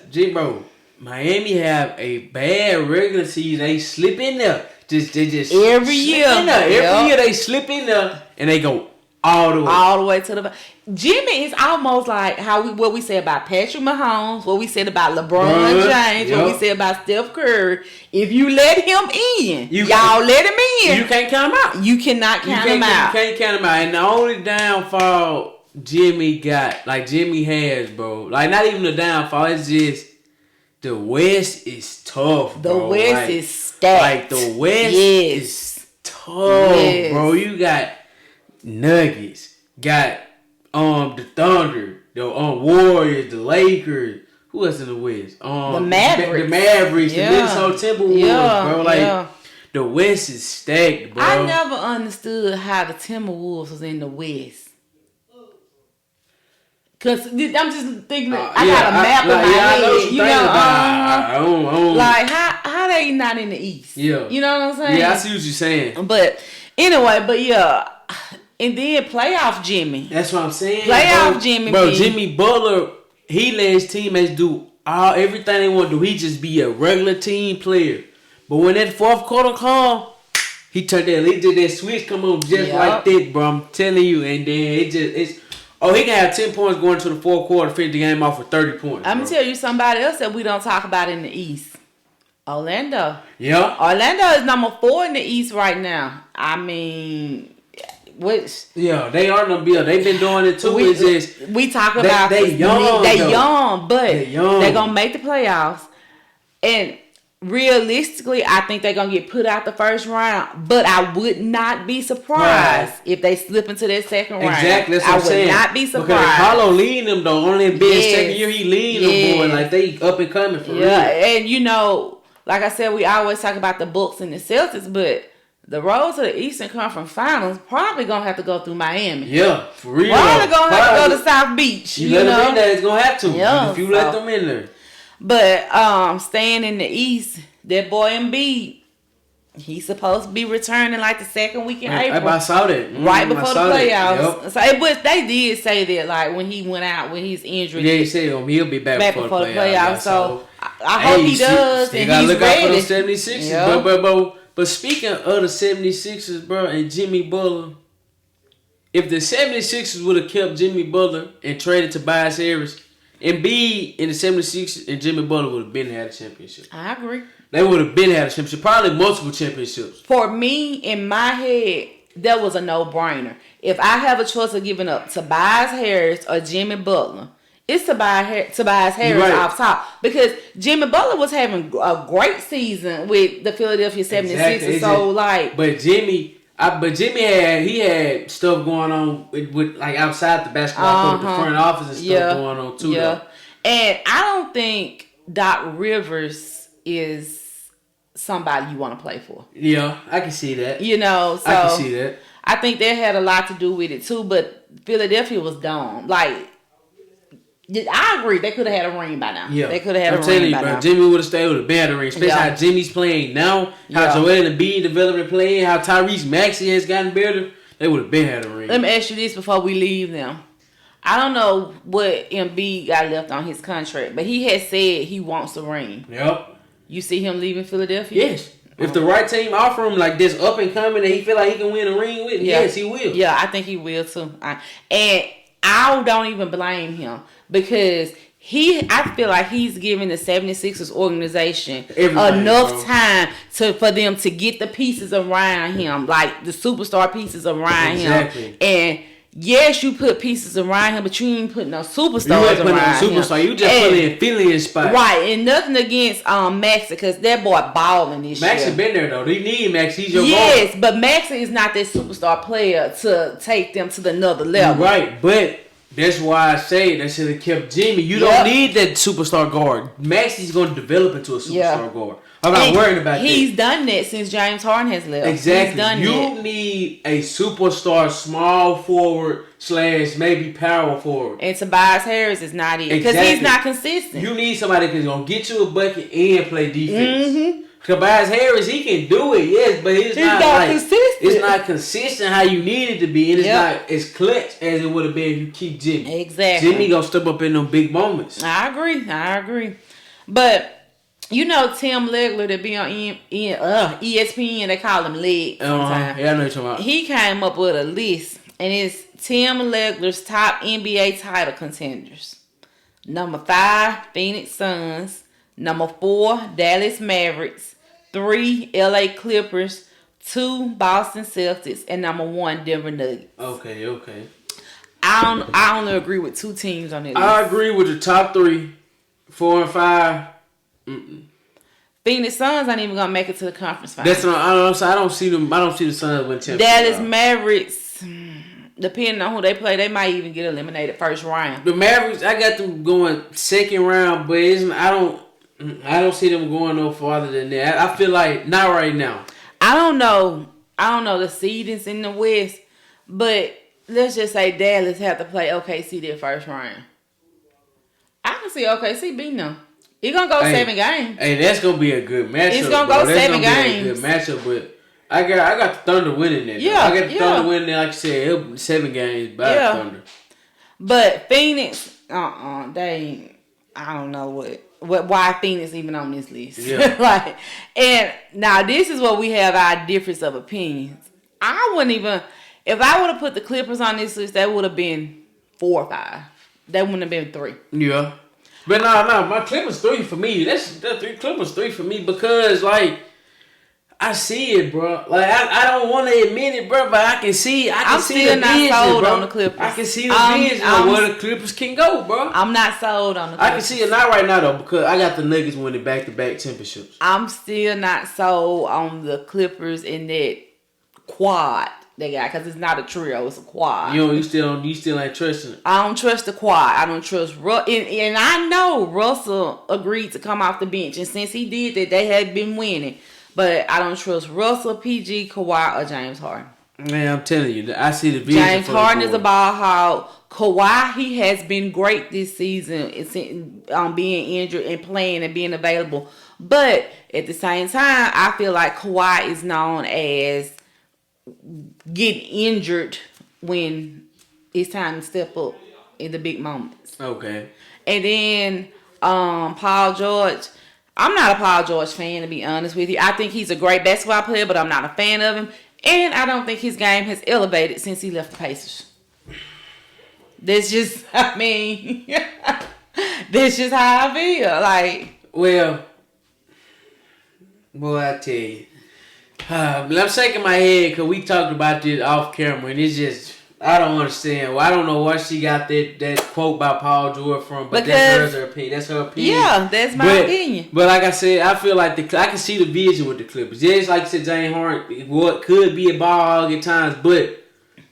Miami have a bad regular season. They slip in there. They just every year. Every year they slip in there and they go all the way to the. Jimmy is almost like what we say about Patrick Mahomes, what we said about LeBron James, what we said about Steph Curry. If you let him in, y'all let him in. You can't count him out. You cannot count him out. You can't count him out. And the only downfall Jimmy has, bro. Like, not even the downfall. It's just the West is tough, bro. The West is stacked. Like, the West is tough, bro. You got Nuggets, got the Thunder, the Warriors, the Lakers. Who else in the West? The Mavericks, the Minnesota Timberwolves, bro. Like, the West is stacked, bro. I never understood how the Timberwolves was in the West. Cause I'm just thinking, I got a map in my head. You know, like how they not in the East? Yeah, you know what I'm saying? Yeah, I see what you're saying. But anyway, and then playoff Jimmy. That's what I'm saying. Playoff Jimmy, bro. Jimmy Butler, he let his teammates do everything they want to do. He just be a regular team player. But when that fourth quarter come, he did that switch come on just like that, bro. I'm telling you, and then he can have 10 points going to the fourth quarter, finish the game off with 30 points. I'm going to tell you somebody else that we don't talk about in the East. Orlando. Yeah. Orlando is number 4 in the East right now. I mean, which... Yeah, they are number 4. They've been doing it too. We talk about... They young, but they're going to make the playoffs. And realistically, I think they're gonna get put out the first round, but I would not be surprised if they slip into that second round. Exactly, that's what I'm saying. I would not be surprised. Because Carlo leading them though, only been second year he leading them, boy, like they up and coming for real. And you know, like I said, we always talk about the Bucks and the Celtics, but the road to the Eastern Conference Finals probably gonna have to go through Miami. Yeah, for real. Probably gonna have to go to South Beach. You let them in there, it's gonna have to. Yeah, if you let them in there. But staying in the East, that boy Embiid, he's supposed to be returning like the second week in April. I saw that. Right before the playoffs. Yep. So they did say that, like, when he went out with his injury. Yeah, he said he'll be back before the playoffs. So I hope he does. You gotta look ready. out for those 76ers. Yep. But speaking of the 76ers, bro, and Jimmy Butler, if the 76ers would have kept Jimmy Butler and traded Tobias Harris, Embiid and the 76ers and Jimmy Butler would have been had a championship. I agree. They would have been had a championship. Probably multiple championships. For me, in my head, that was a no-brainer. If I have a choice of giving up Tobias Harris or Jimmy Butler, it's Tobias Harris off top. Because Jimmy Butler was having a great season with the Philadelphia 76ers. Exactly. So, like... But Jimmy had stuff going on with like outside the basketball court, the front office and stuff going on too. Though. And I don't think Doc Rivers is somebody you want to play for. Yeah, I can see that. You know, so I can see that. I think that had a lot to do with it too. But Philadelphia was dumb. Like, I agree. They could have had a ring by now. Yeah, they could have had a ring by now. Jimmy would have stayed with a better ring. Especially how Jimmy's playing now. How Joel Embiid developing playing. How Tyrese Maxey has gotten better. They would have been had a ring. Let me ask you this before we leave them. I don't know what Embiid got left on his contract, but he has said he wants a ring. Yep. You see him leaving Philadelphia? Yes. If the right team offer him like this up and coming and he feel like he can win a ring with, yes, he will. Yeah, I think he will too. And I don't even blame him because I feel like he's giving the 76ers organization enough time for them to get the pieces around him, like the superstar pieces around him. And yes, you put pieces around him, but you ain't putting no superstars around him. You just put in Philly spot. Right, and nothing against Maxey, because that boy balling this year. Maxey been there though. They need Maxey. He's your guard. Yes, but Maxey is not that superstar player to take them to the another level. Right, but that's why I say they should have kept Jimmy. You don't need that superstar guard. Maxey's going to develop into a superstar guard. I'm not worried about that. He's done that since James Harden has left. Exactly. You need a superstar small forward / maybe power forward. And Tobias Harris is not it. Because he's not consistent. You need somebody that's going to get you a bucket and play defense. Mm-hmm. Tobias Harris, he can do it, yes, but he's not consistent. It's not consistent how you need it to be, and it's not as clutch as it would have been if you keep Jimmy. Exactly. Jimmy gonna step up in them big moments. I agree. But you know Tim Legler that be on ESPN, they call him Leg sometimes. Yeah, I know what you're talking about. He came up with a list, and it's Tim Legler's top NBA title contenders. Number 5, Phoenix Suns. Number 4, Dallas Mavericks. 3, LA Clippers. 2, Boston Celtics. And number 1, Denver Nuggets. Okay. I only agree with 2 teams on this list. I agree with the top 3, 4 and 5. Phoenix Suns ain't even gonna make it to the conference finals. That's what I don't see them. I don't see the Suns win championship. Dallas Mavericks, depending on who they play, they might even get eliminated first round. The Mavericks, I got them going second round, but I don't see them going no farther than that. I feel like not right now. I don't know the seedings in the West, but let's just say Dallas have to play OKC their first round. I can see OKC beating them. He's gonna go 7 games. Hey, that's gonna be a good matchup. It's gonna go 7 games. Be a good matchup, but I got the Thunder winning that. Yeah, I got the Thunder winning that. Like you said, it'll be 7 games by the Thunder. But Phoenix, they, I don't know why Phoenix even on this list. Yeah. And now this is where we have our difference of opinions. I wouldn't even, if I would have put the Clippers on this list, that would have been 4 or 5. That wouldn't have been 3. Yeah. But no, my Clippers 3 for me. That's 3 Clippers 3 for me because I see it, bro. Like I don't want to admit it, bro, but I can see. I'm see still the not vision, sold bro. on the Clippers. I can see the vision of where the Clippers can go, bro. I'm not sold on the Clippers. I can see it not right now though, because I got the Nuggets winning back-to-back championships. I'm still not sold on the Clippers in that quad they got, because it's not a trio, it's a quad. You still ain't trusting it. I don't trust the quad. I don't trust and I know Russell agreed to come off the bench, and since he did that, they had been winning. But I don't trust Russell, PG, Kawhi, or James Harden. Man, I'm telling you, I see the vision. James Harden is a ball hog. Kawhi, he has been great this season. It's being injured and playing and being available. But at the same time, I feel like Kawhi is known as getting injured when it's time to step up in the big moments. Okay. And then Paul George. I'm not a Paul George fan, to be honest with you. I think he's a great basketball player, but I'm not a fan of him. And I don't think his game has elevated since he left the Pacers. That's just, I mean, that's just how I feel. Like, well, boy, I tell you, I'm shaking my head because we talked about this off camera, and it's just, I don't understand. Well, I don't know where she got that quote by Paul George from, but that's her opinion. That's her opinion. Yeah, that's my opinion. But like I said, I feel like I can see the vision with the Clippers. Yes, like you said, James Harden, what could be a ball hog at times, but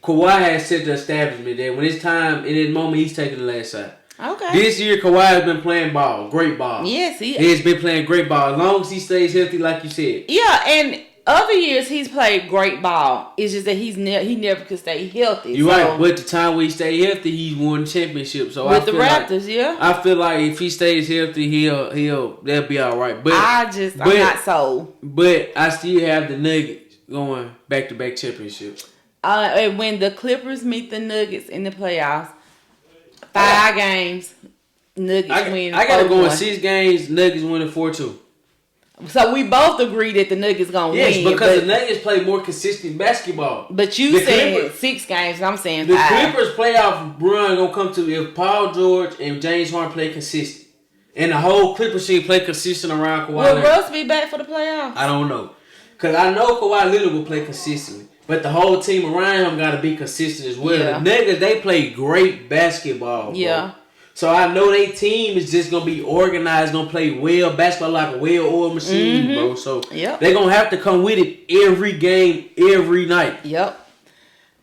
Kawhi has set the establishment there. When it's time, in this moment, he's taking the last shot. Okay. This year, Kawhi has been playing ball, great ball. Yes, he has been playing great ball as long as he stays healthy, like you said. Yeah, and other years he's played great ball. It's just that he never could stay healthy. You're right, but the time when he stayed healthy, he won championships. So with the Raptors, yeah. I feel like if he stays healthy, that'll be all right. But I'm not sold. But I still have the Nuggets going back-to-back championships. And when the Clippers meet the Nuggets in the playoffs, 5 games, Nuggets win. I gotta go in 6 games. Nuggets winning 4-2. So we both agree that the Nuggets gonna win. Yes, because the Nuggets play more consistent basketball. But you said 6 games, and I'm saying 5. The Clippers playoff run gonna come to if Paul George and James Harden play consistent, and the whole Clippers team play consistent around Kawhi. Will Russ be back for the playoffs? I don't know, cause I know Kawhi Leonard will play consistently, but the whole team around him gotta be consistent as well. Yeah. The Nuggets, they play great basketball. Bro. Yeah. So I know their team is just gonna be organized, gonna play well basketball like a well-oiled machine, bro. So they're gonna have to come with it every game, every night. Yep.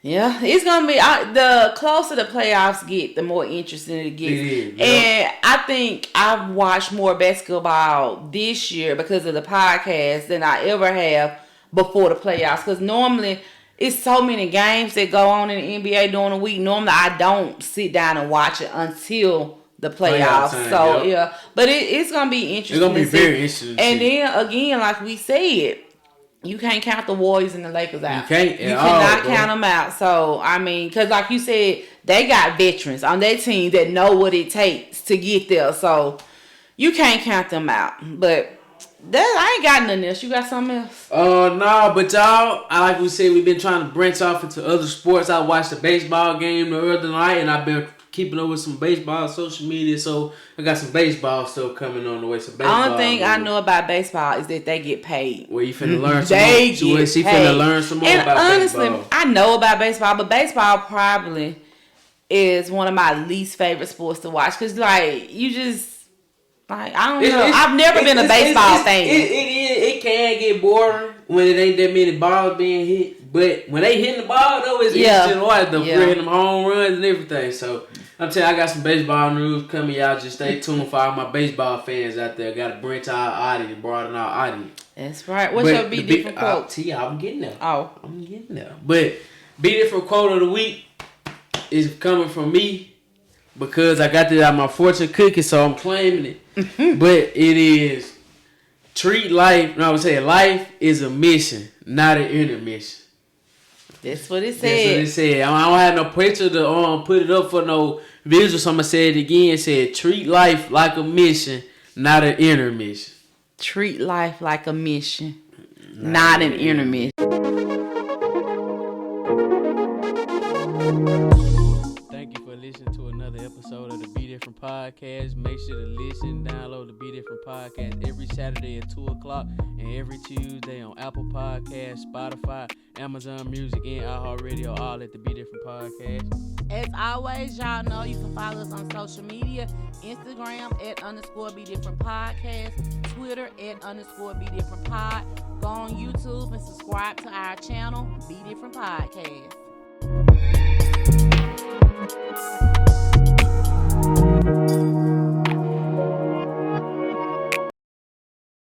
Yeah, it's gonna be the closer the playoffs get, the more interesting it gets. It is, and I think I've watched more basketball this year because of the podcast than I ever have before the playoffs. Because normally it's so many games that go on in the NBA during the week. Normally I don't sit down and watch it until the playoffs. Time, but it's gonna be interesting. It's gonna be very interesting. And then again, like we said, you can't count the Warriors and the Lakers out. You can't. You cannot count them out. So I mean, because like you said, they got veterans on their team that know what it takes to get there. So you can't count them out. But I ain't got nothing else. You got something else? No, but y'all, like we said, we've been trying to branch off into other sports. I watched a baseball game the other night, and I've been keeping up with some baseball social media. So I got some baseball stuff coming on the way. The only thing I know about baseball is that they get paid. Well, you finna learn some more. She finna learn some more about honestly, baseball. I know about baseball, but baseball probably is one of my least favorite sports to watch. Because, like, you just... Like, I don't know. I've never been a baseball fan. It can get boring when it ain't that many balls being hit. But when they hitting the ball, though, it's interesting to watch. They're hitting them home runs and everything. So, I'm telling you, I got some baseball news coming. Y'all just stay tuned for all my baseball fans out there. Got to branch our audience, broaden our audience. That's right. What's your BeDifferent quote? I'm getting there. Oh. I'm getting there. But BeDifferent quote of the week is coming from me. Because I got this out of my fortune cookie, so I'm claiming it. But it is treat life. No, I would say life is a mission, not an intermission. That's what it said. That's what it said. I don't have no picture to put it up for no visual, so I'm gonna say it again. It said treat life like a mission, not an intermission. Treat life like a mission, not an intermission. Thank you for listening to another episode of the BeDifferent Podcast. Make sure to listen, download the Be Different Podcast every Saturday at 2 o'clock and every Tuesday on Apple Podcasts, Spotify, Amazon Music, and iHeartRadio, all at the Be Different Podcast. As always, y'all know you can follow us on social media. Instagram @_BeDifferentPodcast. Twitter @_BeDifferentPod. Go on YouTube and subscribe to our channel, Be Different Podcast.